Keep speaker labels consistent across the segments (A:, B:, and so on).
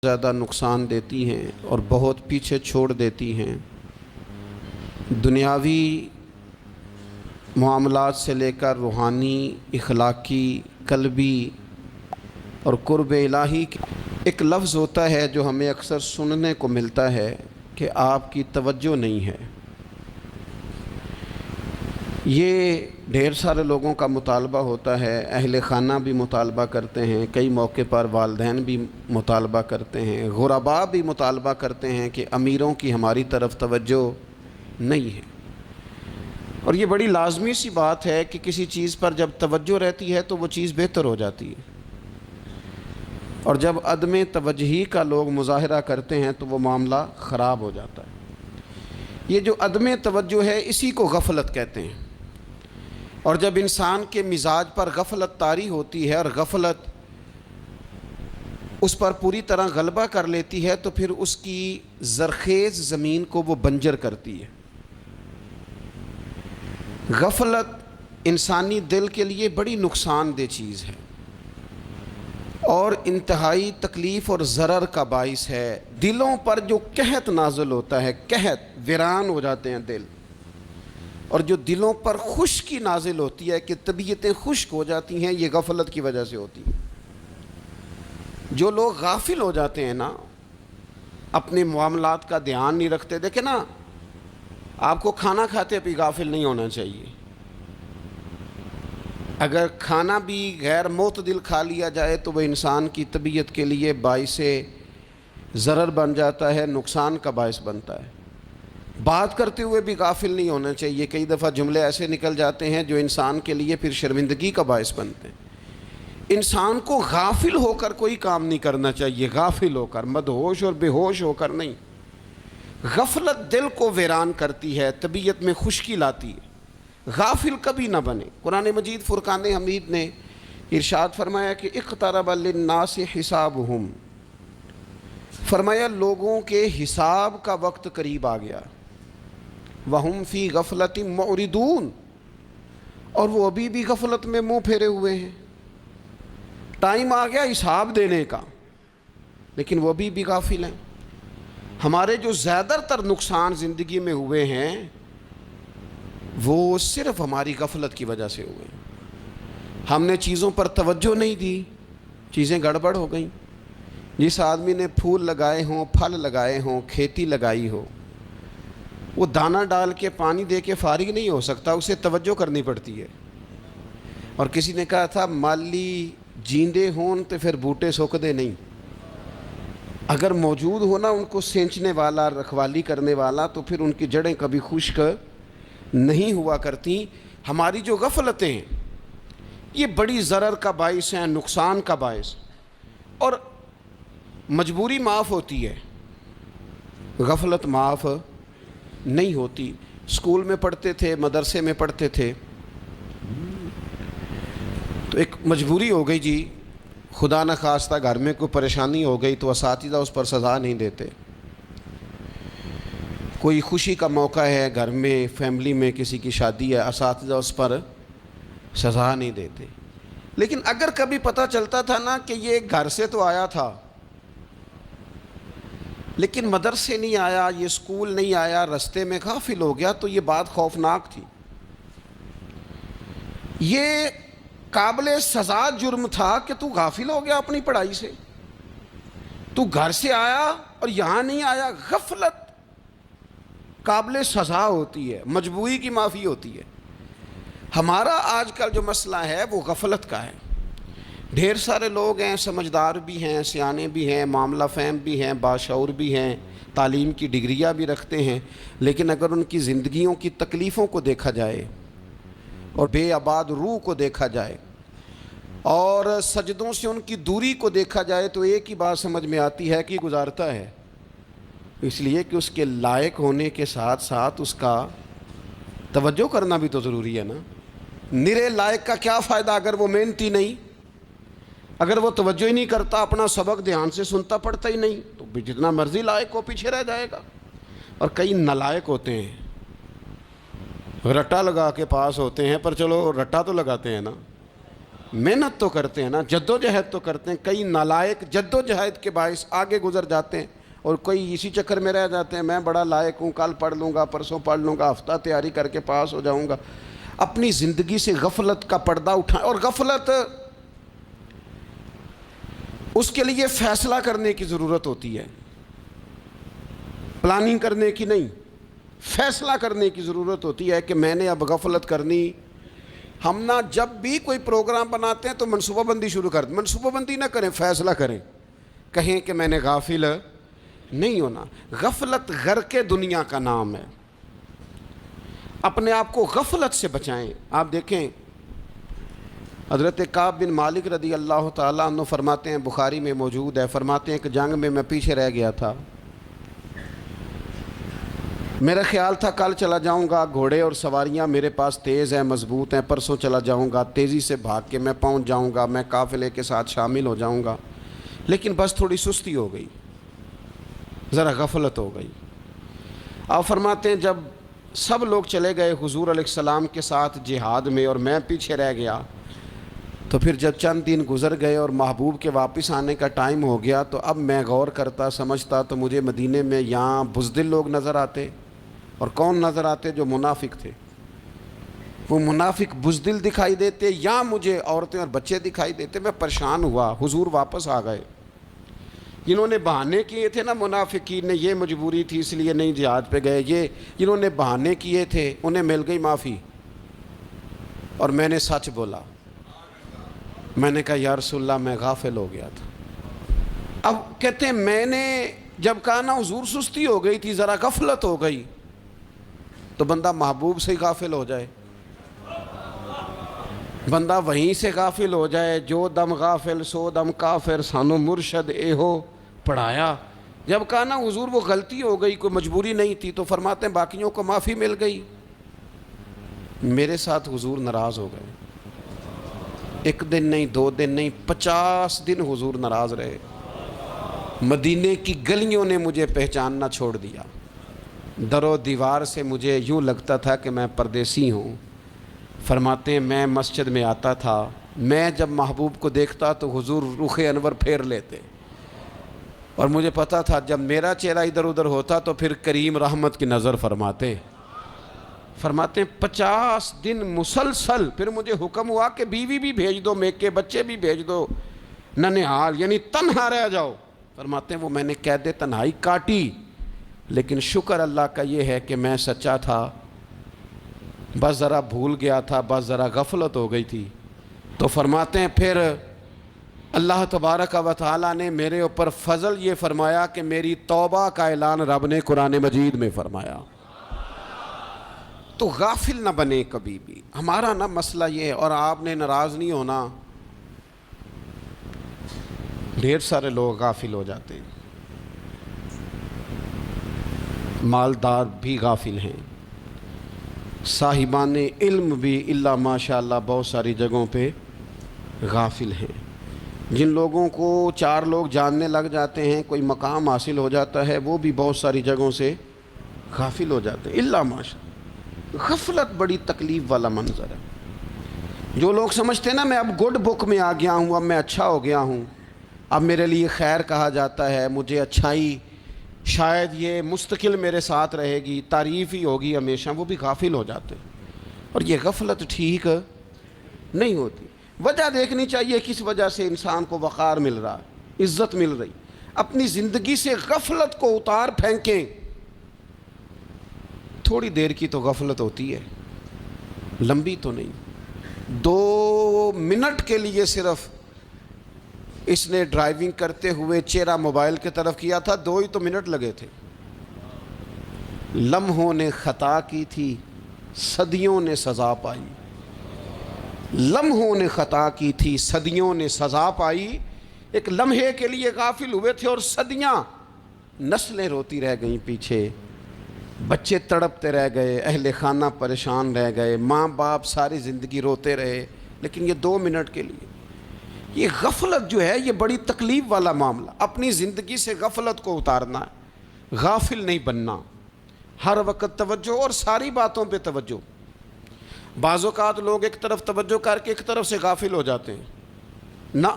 A: زیادہ نقصان دیتی ہیں اور بہت پیچھے چھوڑ دیتی ہیں۔ دنیاوی معاملات سے لے کر روحانی، اخلاقی، قلبی اور قرب الہی ایک لفظ ہوتا ہے جو ہمیں اکثر سننے کو ملتا ہے کہ آپ کی توجہ نہیں ہے۔ یہ ڈھیر سارے لوگوں کا مطالبہ ہوتا ہے، اہل خانہ بھی مطالبہ کرتے ہیں، کئی موقع پر والدین بھی مطالبہ کرتے ہیں، غرباء بھی مطالبہ کرتے ہیں کہ امیروں کی ہماری طرف توجہ نہیں ہے۔ اور یہ بڑی لازمی سی بات ہے کہ کسی چیز پر جب توجہ رہتی ہے تو وہ چیز بہتر ہو جاتی ہے، اور جب عدم توجہی کا لوگ مظاہرہ کرتے ہیں تو وہ معاملہ خراب ہو جاتا ہے۔ یہ جو عدم توجہ ہے اسی کو غفلت کہتے ہیں، اور جب انسان کے مزاج پر غفلت طاری ہوتی ہے اور غفلت اس پر پوری طرح غلبہ کر لیتی ہے تو پھر اس کی زرخیز زمین کو وہ بنجر کرتی ہے۔ غفلت انسانی دل کے لیے بڑی نقصان دہ چیز ہے اور انتہائی تکلیف اور ضرر کا باعث ہے۔ دلوں پر جو قحط نازل ہوتا ہے، قحط، ویران ہو جاتے ہیں دل، اور جو دلوں پر خشکی نازل ہوتی ہے کہ طبیعتیں خشک ہو جاتی ہیں، یہ غفلت کی وجہ سے ہوتی ہے۔ جو لوگ غافل ہو جاتے ہیں نا، اپنے معاملات کا دھیان نہیں رکھتے، دیکھیں نا، آپ کو کھانا کھاتے بھی غافل نہیں ہونا چاہیے۔ اگر کھانا بھی غیر معتدل کھا لیا جائے تو وہ انسان کی طبیعت کے لیے باعث ضرر بن جاتا ہے، نقصان کا باعث بنتا ہے۔ بات کرتے ہوئے بھی غافل نہیں ہونا چاہیے، کئی دفعہ جملے ایسے نکل جاتے ہیں جو انسان کے لیے پھر شرمندگی کا باعث بنتے ہیں۔ انسان کو غافل ہو کر کوئی کام نہیں کرنا چاہیے، غافل ہو کر، مدہوش اور بے ہوش ہو کر نہیں۔ غفلت دل کو ویران کرتی ہے، طبیعت میں خشکی لاتی ہے۔ غافل کبھی نہ بنے۔ قرآن مجید فرقان حمید نے ارشاد فرمایا کہ اقترب للناس حسابہم، فرمایا لوگوں کے حساب کا وقت قریب آ گیا، وہم فی غفلۃ معرضون، اور وہ ابھی بھی غفلت میں منہ پھیرے ہوئے ہیں۔ ٹائم آ گیا حساب دینے کا، لیکن وہ ابھی بھی غافل ہیں۔ ہمارے جو زیادہ تر نقصان زندگی میں ہوئے ہیں وہ صرف ہماری غفلت کی وجہ سے ہوئے ہیں۔ ہم نے چیزوں پر توجہ نہیں دی، چیزیں گڑبڑ ہو گئیں۔ جس آدمی نے پھول لگائے ہوں، پھل لگائے ہوں، کھیتی لگائی ہو، وہ دانہ ڈال کے پانی دے کے فارغ نہیں ہو سکتا، اسے توجہ کرنی پڑتی ہے۔ اور کسی نے کہا تھا مالی جیندے ہون تو پھر بوٹے سوکدے نہیں، اگر موجود ہونا ان کو سینچنے والا، رکھوالی کرنے والا، تو پھر ان کی جڑیں کبھی خشک نہیں ہوا کرتی۔ ہماری جو غفلتیں ہیں یہ بڑی ضرر کا باعث ہیں، نقصان کا باعث، اور مجبوری معاف ہوتی ہے، غفلت معاف نہیں ہوتی۔ اسکول میں پڑھتے تھے، مدرسے میں پڑھتے تھے، تو ایک مجبوری ہو گئی جی، خدا نہ خواستہ گھر میں کوئی پریشانی ہو گئی تو اساتذہ اس پر سزا نہیں دیتے۔ کوئی خوشی کا موقع ہے گھر میں، فیملی میں کسی کی شادی ہے، اساتذہ اس پر سزا نہیں دیتے۔ لیکن اگر کبھی پتہ چلتا تھا نا کہ یہ گھر سے تو آیا تھا لیکن مدرسے نہیں آیا، یہ اسکول نہیں آیا، رستے میں غافل ہو گیا، تو یہ بات خوفناک تھی۔ یہ قابل سزا جرم تھا کہ تو غافل ہو گیا اپنی پڑھائی سے، تو گھر سے آیا اور یہاں نہیں آیا۔ غفلت قابل سزا ہوتی ہے، مجبوری کی معافی ہوتی ہے۔ ہمارا آج کل جو مسئلہ ہے وہ غفلت کا ہے۔ ڈھیر سارے لوگ ہیں، سمجھدار بھی ہیں، سیانے بھی ہیں، معاملہ فہم بھی ہیں، باشعور بھی ہیں، تعلیم کی ڈگریاں بھی رکھتے ہیں، لیکن اگر ان کی زندگیوں کی تکلیفوں کو دیکھا جائے اور بے آباد روح کو دیکھا جائے اور سجدوں سے ان کی دوری کو دیکھا جائے تو ایک ہی بات سمجھ میں آتی ہے کہ گزارتا ہے، اس لیے کہ اس کے لائق ہونے کے ساتھ ساتھ اس کا توجہ کرنا بھی تو ضروری ہے نا۔ نرے لائق کا کیا فائدہ اگر وہ محنتی نہیں، اگر وہ توجہ ہی نہیں کرتا، اپنا سبق دھیان سے سنتا پڑھتا ہی نہیں، تو جتنا مرضی لائق ہو پیچھے رہ جائے گا۔ اور کئی نالائق ہوتے ہیں، رٹا لگا کے پاس ہوتے ہیں، پر چلو رٹا تو لگاتے ہیں نا، محنت تو کرتے ہیں نا, جدوجہد تو کرتے ہیں. کئی نالائق جدوجہد کے باعث آگے گزر جاتے ہیں اور کوئی اسی چکر میں رہ جاتے ہیں, میں بڑا لائق ہوں, کل پڑھ لوں گا, پرسوں پڑھ لوں گا, ہفتہ تیاری کر کے پاس ہو جاؤں گا. اپنی زندگی سے غفلت کا پردہ اٹھائیں. اور غفلت, اس کے لیے فیصلہ کرنے کی ضرورت ہوتی ہے, پلاننگ کرنے کی نہیں, فیصلہ کرنے کی ضرورت ہوتی ہے کہ میں نے اب غفلت کرنی. ہم نہ جب بھی کوئی پروگرام بناتے ہیں تو منصوبہ بندی شروع کر دیں. منصوبہ بندی نہ کریں, فیصلہ کریں, کہیں کہ میں نے غافل نہیں ہونا. غفلت غرق دنیا کا نام ہے. اپنے آپ کو غفلت سے بچائیں. آپ دیکھیں حضرت کعب بن مالک رضی اللہ تعالیٰ عنہ فرماتے ہیں, بخاری میں موجود ہے, فرماتے ہیں کہ جنگ میں پیچھے رہ گیا تھا. میرا خیال تھا کل چلا جاؤں گا, گھوڑے اور سواریاں میرے پاس تیز ہیں, مضبوط ہیں, پرسوں چلا جاؤں گا, تیزی سے بھاگ کے میں پہنچ جاؤں گا, میں قافلے کے ساتھ شامل ہو جاؤں گا. لیکن بس تھوڑی سستی ہو گئی, ذرا غفلت ہو گئی. آپ فرماتے ہیں جب سب لوگ چلے گئے حضور علیہ السلام کے ساتھ جہاد میں اور میں پیچھے رہ گیا, تو پھر جب چند دن گزر گئے اور محبوب کے واپس آنے کا ٹائم ہو گیا, تو اب میں غور کرتا سمجھتا تو مجھے مدینے میں یہاں بزدل لوگ نظر آتے. اور کون نظر آتے؟ جو منافق تھے. وہ منافق بزدل دکھائی دیتے, یا مجھے عورتیں اور بچے دکھائی دیتے. میں پریشان ہوا. حضور واپس آ گئے. جنہوں نے بہانے کیے تھے نا منافقین نے, یہ مجبوری تھی اس لیے نہیں جہاد پہ گئے, یہ جنہوں نے بہانے کیے تھے انہیں مل گئی معافی. اور میں نے سچ بولا, میں نے کہا یا رسول اللہ میں غافل ہو گیا تھا. اب کہتے ہیں میں نے جب کہا نا حضور سستی ہو گئی تھی, ذرا غفلت ہو گئی, تو بندہ محبوب سے ہی غافل ہو جائے, بندہ وہیں سے غافل ہو جائے. جو دم غافل سو دم کافر, سانو مرشد اے ہو پڑھایا. جب کہا نا حضور وہ غلطی ہو گئی, کوئی مجبوری نہیں تھی, تو فرماتے ہیں باقیوں کو معافی مل گئی, میرے ساتھ حضور ناراض ہو گئے. ایک دن نہیں, 2 دن نہیں, 50 دن حضور ناراض رہے. مدینے کی گلیوں نے مجھے پہچاننا چھوڑ دیا. در و دیوار سے مجھے یوں لگتا تھا کہ میں پردیسی ہوں. فرماتے ہیں میں مسجد میں آتا تھا, میں جب محبوب کو دیکھتا تو حضور رخ انور پھیر لیتے, اور مجھے پتا تھا جب میرا چہرہ ادھر ادھر ہوتا تو پھر کریم رحمت کی نظر فرماتے. فرماتے ہیں 50 دن مسلسل. پھر مجھے حکم ہوا کہ بیوی بھی بھیج دو, میکے بچے بھی بھیج دو, ننہال یعنی تنہا رہ جاؤ. فرماتے ہیں وہ میں نے قید تنہائی کاٹی, لیکن شکر اللہ کا یہ ہے کہ میں سچا تھا, بس ذرا بھول گیا تھا, بس ذرا غفلت ہو گئی تھی. تو فرماتے ہیں پھر اللہ تبارک و تعالیٰ نے میرے اوپر فضل یہ فرمایا کہ میری توبہ کا اعلان رب نے قرآن مجید میں فرمایا. تو غافل نہ بنے کبھی بھی. ہمارا نا مسئلہ یہ ہے, اور آپ نے ناراض نہیں ہونا, ڈھیر سارے لوگ غافل ہو جاتے ہیں, مالدار بھی غافل ہیں, صاحبان علم بھی الا ماشاء اللہ بہت ساری جگہوں پہ غافل ہیں. جن لوگوں کو 4 لوگ جاننے لگ جاتے ہیں, کوئی مقام حاصل ہو جاتا ہے, وہ بھی بہت ساری جگہوں سے غافل ہو جاتے ہیں الا ماشاء اللہ. غفلت بڑی تکلیف والا منظر ہے. جو لوگ سمجھتے ہیں نا میں اب گڈ بک میں آ گیا ہوں, اب میں اچھا ہو گیا ہوں, اب میرے لیے خیر کہا جاتا ہے, مجھے اچھائی شاید یہ مستقل میرے ساتھ رہے گی, تعریف ہی ہوگی ہمیشہ, وہ بھی غافل ہو جاتے ہیں. اور یہ غفلت ٹھیک نہیں ہوتی. وجہ دیکھنی چاہیے کس وجہ سے انسان کو وقار مل رہا ہے, عزت مل رہی. اپنی زندگی سے غفلت کو اتار پھینکیں. تھوڑی دیر کی تو غفلت ہوتی ہے, لمبی تو نہیں. 2 منٹ کے لیے صرف اس نے ڈرائیونگ کرتے ہوئے چہرہ موبائل کی طرف کیا تھا, 2 ہی تو منٹ لگے تھے. لمحوں نے خطا کی تھی, صدیوں نے سزا پائی. لمحوں نے خطا کی تھی, صدیوں نے سزا پائی. ایک لمحے کے لیے غافل ہوئے تھے اور صدیاں, نسلیں روتی رہ گئیں پیچھے, بچے تڑپتے رہ گئے, اہل خانہ پریشان رہ گئے, ماں باپ ساری زندگی روتے رہے. لیکن یہ 2 منٹ کے لیے. یہ غفلت جو ہے یہ بڑی تکلیف والا معاملہ. اپنی زندگی سے غفلت کو اتارنا ہے, غافل نہیں بننا. ہر وقت توجہ اور ساری باتوں پہ توجہ. بعض اوقات لوگ ایک طرف توجہ کر کے ایک طرف سے غافل ہو جاتے ہیں. نہ،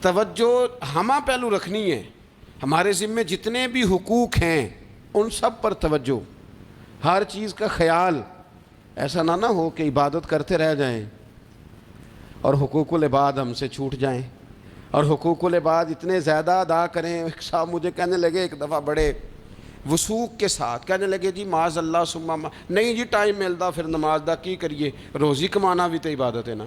A: توجہ ہمہ پہلو رکھنی ہے. ہمارے ذمے جتنے بھی حقوق ہیں ان سب پر توجہ، ہر چیز کا خیال. ایسا نہ ہو کہ عبادت کرتے رہ جائیں اور حقوق العباد ہم سے چھوٹ جائیں، اور حقوق العباد اتنے زیادہ ادا کریں. ایک صاحب مجھے کہنے لگے ایک دفعہ بڑے وثوق کے ساتھ کہنے لگے جی معاذ اللہ ثم نہیں جی ٹائم ملتا پھر نماز دا کی کریے، روزی کمانا بھی تو عبادت ہے نا.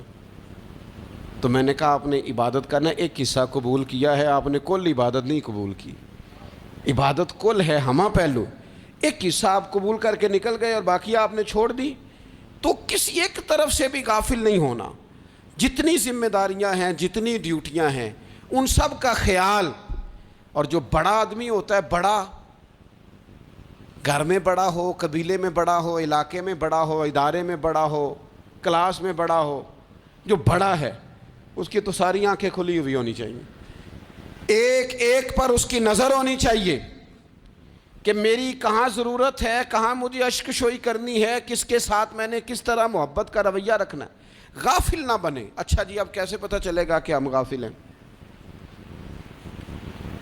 A: تو میں نے کہا آپ نے عبادت کرنا ایک حصہ قبول کیا ہے، آپ نے کل عبادت نہیں قبول کی. عبادت کل ہے، ہمہ پہلو. ایک حصہ آپ قبول کر کے نکل گئے اور باقی آپ نے چھوڑ دی. تو کسی ایک طرف سے بھی غافل نہیں ہونا. جتنی ذمہ داریاں ہیں، جتنی ڈیوٹیاں ہیں، ان سب کا خیال. اور جو بڑا آدمی ہوتا ہے، بڑا گھر میں بڑا ہو، قبیلے میں بڑا ہو، علاقے میں بڑا ہو، ادارے میں بڑا ہو، کلاس میں بڑا ہو، جو بڑا ہے اس کی تو ساری آنکھیں کھلی ہوئی ہونی چاہیے. ایک ایک پر اس کی نظر ہونی چاہیے کہ میری کہاں ضرورت ہے، کہاں مجھے اشک شوئی کرنی ہے، کس کے ساتھ میں نے کس طرح محبت کا رویہ رکھنا ہے. غافل نہ بنے. اچھا جی اب کیسے پتہ چلے گا کہ ہم غافل ہیں؟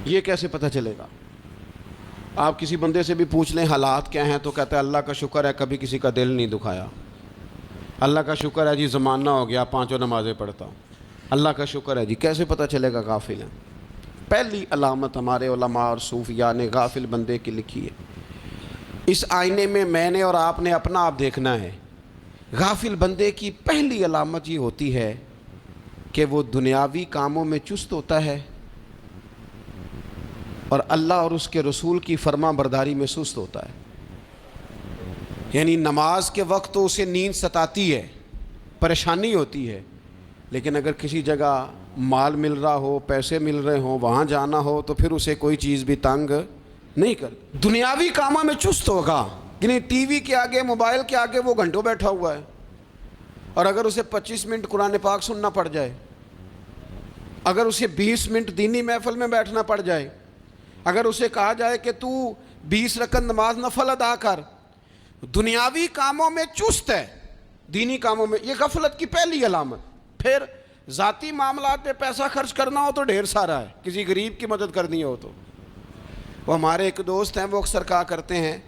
A: یہ کیسے پتہ چلے گا؟ آپ کسی بندے سے بھی پوچھ لیں حالات کیا ہیں تو کہتا ہے اللہ کا شکر ہے کبھی کسی کا دل نہیں دکھایا، اللہ کا شکر ہے جی زمانہ ہو گیا 5 نمازیں پڑھتا ہوں، اللہ کا شکر ہے جی. کیسے پتہ چلے گا غافل ہیں؟ پہلی علامت ہمارے علماء اور صوفیاء نے غافل بندے کی لکھی ہے. اس آئینے میں نے اور آپ نے اپنا آپ دیکھنا ہے. غافل بندے کی پہلی علامت یہ ہوتی ہے کہ وہ دنیاوی کاموں میں چست ہوتا ہے اور اللہ اور اس کے رسول کی فرما برداری میں سست ہوتا ہے. یعنی نماز کے وقت تو اسے نیند ستاتی ہے، پریشانی ہوتی ہے، لیکن اگر کسی جگہ مال مل رہا ہو، پیسے مل رہے ہوں، وہاں جانا ہو تو پھر اسے کوئی چیز بھی تنگ نہیں کر. دنیاوی کاموں میں چست ہوگا، یعنی ٹی وی کے آگے، موبائل کے آگے وہ گھنٹوں بیٹھا ہوا ہے. اور اگر اسے 25 منٹ قرآن پاک سننا پڑ جائے، اگر اسے 20 منٹ دینی محفل میں بیٹھنا پڑ جائے، اگر اسے کہا جائے کہ تو 20 رکعت نماز نفل ادا کر، دنیاوی کاموں میں چست ہے، دینی کاموں میں، یہ غفلت کی پہلی علامت. پھر ذاتی معاملات میں پیسہ خرچ کرنا ہو تو ڈھیر سارا ہے، کسی غریب کی مدد کرنی ہو تو. وہ ہمارے ایک دوست ہیں، وہ اکثر کہا کرتے ہیں،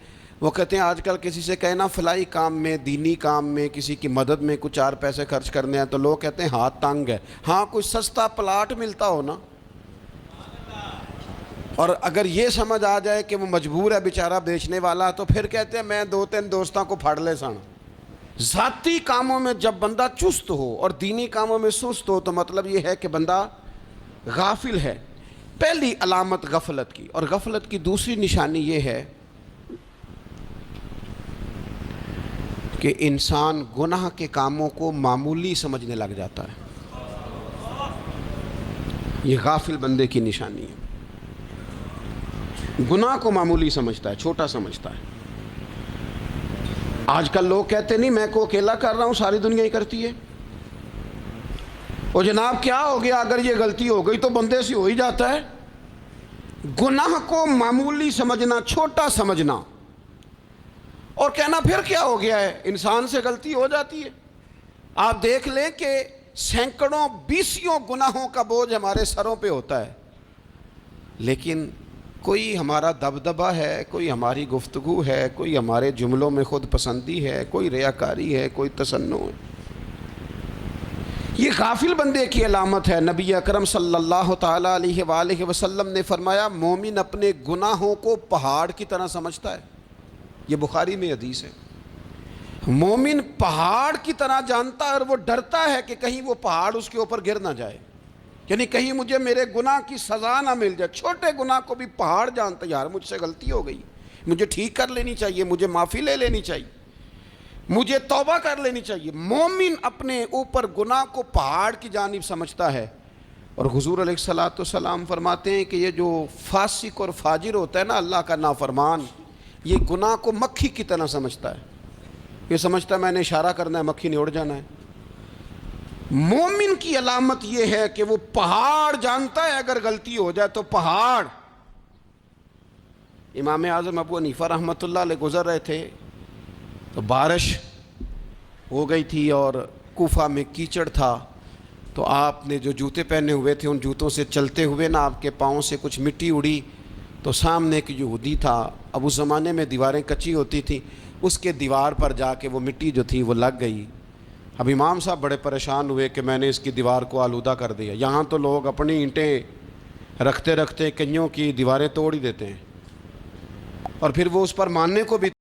A: وہ کہتے ہیں آج کل کسی سے کہنا فلائی کام میں، دینی کام میں، کسی کی مدد میں کچھ 4 پیسے خرچ کرنے ہیں تو لوگ کہتے ہیں ہاتھ تنگ ہے. ہاں کوئی سستا پلاٹ ملتا ہو نا، اور اگر یہ سمجھ آ جائے کہ وہ مجبور ہے بیچارہ بیچنے والا، تو پھر کہتے ہیں میں 2-3 دوستوں کو پھاڑ لے سن. ذاتی کاموں میں جب بندہ چست ہو اور دینی کاموں میں سست ہو تو مطلب یہ ہے کہ بندہ غافل ہے. پہلی علامت غفلت کی. اور غفلت کی دوسری نشانی یہ ہے کہ انسان گناہ کے کاموں کو معمولی سمجھنے لگ جاتا ہے. یہ غافل بندے کی نشانی ہے. گناہ کو معمولی سمجھتا ہے، چھوٹا سمجھتا ہے. آج کل لوگ کہتے نہیں میں کو اکیلا کر رہا ہوں، ساری دنیا ہی کرتی ہے. اور جناب کیا ہو گیا اگر یہ غلطی ہو گئی تو بندے سے ہو ہی جاتا ہے. گناہ کو معمولی سمجھنا، چھوٹا سمجھنا اور کہنا پھر کیا ہو گیا ہے، انسان سے غلطی ہو جاتی ہے. آپ دیکھ لیں کہ سینکڑوں بیسیوں گناہوں کا بوجھ ہمارے سروں پہ ہوتا ہے، لیکن کوئی ہمارا دبدبہ ہے، کوئی ہماری گفتگو ہے، کوئی ہمارے جملوں میں خود پسندی ہے، کوئی ریاکاری ہے، کوئی تصنع ہے. یہ غافل بندے کی علامت ہے. نبی اکرم صلی اللہ تعالیٰ علیہ وآلہ وسلم نے فرمایا مومن اپنے گناہوں کو پہاڑ کی طرح سمجھتا ہے. یہ بخاری میں حدیث ہے. مومن پہاڑ کی طرح جانتا ہے اور وہ ڈرتا ہے کہ کہیں وہ پہاڑ اس کے اوپر گر نہ جائے، یعنی کہیں مجھے میرے گناہ کی سزا نہ مل جائے. چھوٹے گناہ کو بھی پہاڑ جانتا ہے، یار مجھ سے غلطی ہو گئی، مجھے ٹھیک کر لینی چاہیے، مجھے معافی لے لینی چاہیے، مجھے توبہ کر لینی چاہیے. مومن اپنے اوپر گناہ کو پہاڑ کی جانب سمجھتا ہے. اور حضور علیہ الصلوۃ والسلام فرماتے ہیں کہ یہ جو فاسق اور فاجر ہوتا ہے نا، اللہ کا نافرمان، یہ گناہ کو مکھی کی طرح سمجھتا ہے. یہ سمجھتا ہے میں نے اشارہ کرنا ہے، مکھی نے اڑ جانا ہے. مومن کی علامت یہ ہے کہ وہ پہاڑ جانتا ہے، اگر غلطی ہو جائے تو پہاڑ. امام اعظم ابو حنیفہ رحمۃ اللہ علیہ گزر رہے تھے تو بارش ہو گئی تھی اور کوفہ میں کیچڑ تھا، تو آپ نے جو جوتے پہنے ہوئے تھے ان جوتوں سے چلتے ہوئے نا آپ کے پاؤں سے کچھ مٹی اڑی، تو سامنے ایک یہودی تھا، اب اس زمانے میں دیواریں کچی ہوتی تھیں، اس کے دیوار پر جا کے وہ مٹی جو تھی وہ لگ گئی۔ اب امام صاحب بڑے پریشان ہوئے کہ میں نے اس کی دیوار کو آلودہ کر دیا۔ یہاں تو لوگ اپنی اینٹیں رکھتے رکھتے کئیوں کی دیواریں توڑ ہی دیتے ہیں، اور پھر وہ اس پر ماننے کو بھی